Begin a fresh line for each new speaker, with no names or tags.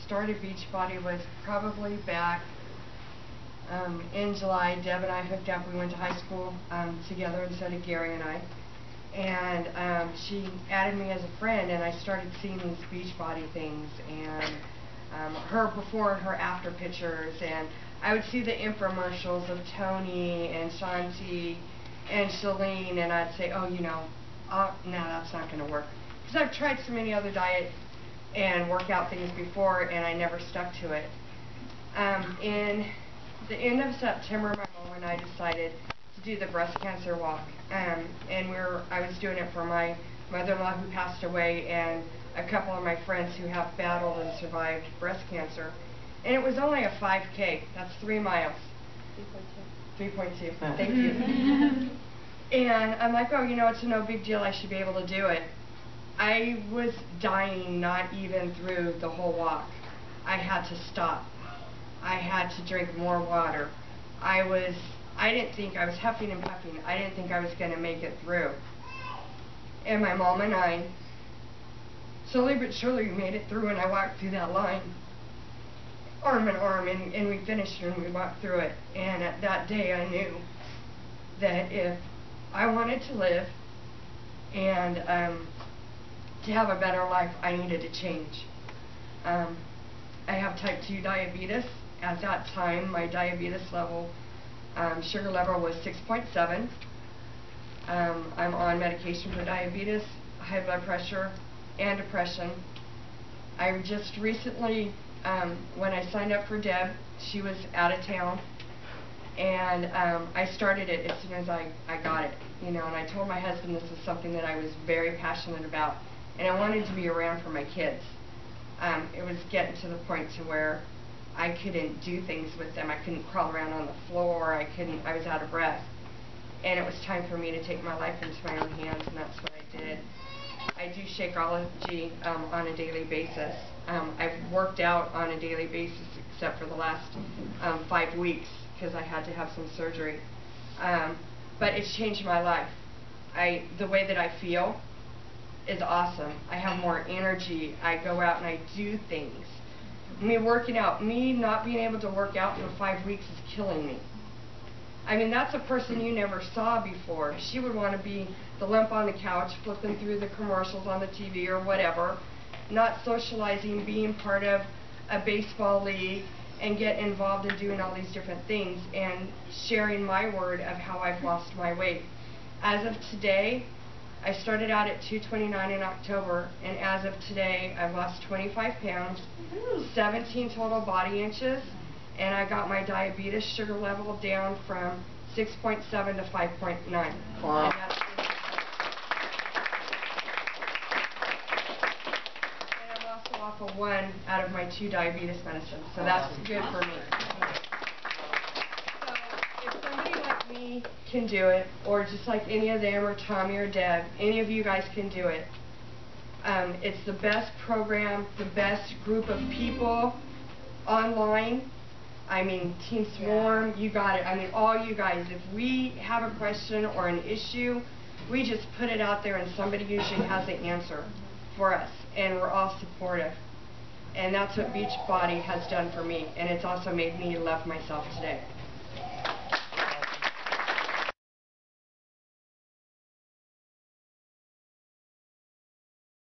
Started Beachbody was probably back in July. Deb and I hooked up. We went to high school together, and so did Gary and I. And she added me as a friend, and I started seeing these Beachbody things, and her before and her after pictures, and I would see the infomercials of Tony and Shanti and Shalene, and I'd say, oh, no, that's not going to work. Because I've tried so many other diet and workout things before, and I never stuck to it. In the end of September, my mom and I decided to do the breast cancer walk, and I was doing it for my mother-in-law who passed away and a couple of my friends who have battled and survived breast cancer. And it was only a 5K. That's 3 miles. 3.2. Thank you. And I'm like, oh, it's no big deal. I should be able to do it. I was dying not even through the whole walk. I had to stop. I had to drink more water. I didn't think, I was huffing and puffing. I didn't think I was going to make it through. And my mom and I, slowly but surely, we made it through, and I walked through that line, arm in arm, and we finished and we walked through it. And at that day I knew that if I wanted to live and to have a better life, I needed to change. I have type 2 diabetes. At that time, my diabetes level, sugar level was 6.7. I'm on medication for diabetes, high blood pressure, and depression. I just recently, when I signed up for Deb, she was out of town, and I started it as soon as I got it, and I told my husband this was something that I was very passionate about, and I wanted to be around for my kids. It was getting to the point to where I couldn't do things with them. I couldn't crawl around on the floor. I was out of breath. And it was time for me to take my life into my own hands, and that's what I did. I do Shakeology on a daily basis. I've worked out on a daily basis except for the last 5 weeks because I had to have some surgery. But it's changed my life. The way that I feel is awesome. I have more energy. I go out and I do things. Me working out, me not being able to work out for 5 weeks is killing me. I mean, that's a person you never saw before. She would want to be the limp on the couch, flipping through the commercials on the TV or whatever, not socializing, being part of a baseball league, and get involved in doing all these different things and sharing my word of how I've lost my weight. As of today, I started out at 229 in October, and as of today, I've lost 25 pounds, 17 total body inches, and I got my diabetes sugar level down from 6.7 to 5.9. Wow. And I'm also off of 1 out of my 2 diabetes medicines, so that's good for me. So if somebody like me can do it, or just like any of them, or Tommy or Deb, any of you guys can do it. It's the best program, the best group of people online. I mean, Team Swarm, you got it. I mean, all you guys, if we have a question or an issue, we just put it out there and somebody usually has the answer for us, and we're all supportive. And that's what Beachbody has done for me, and it's also made me love myself today.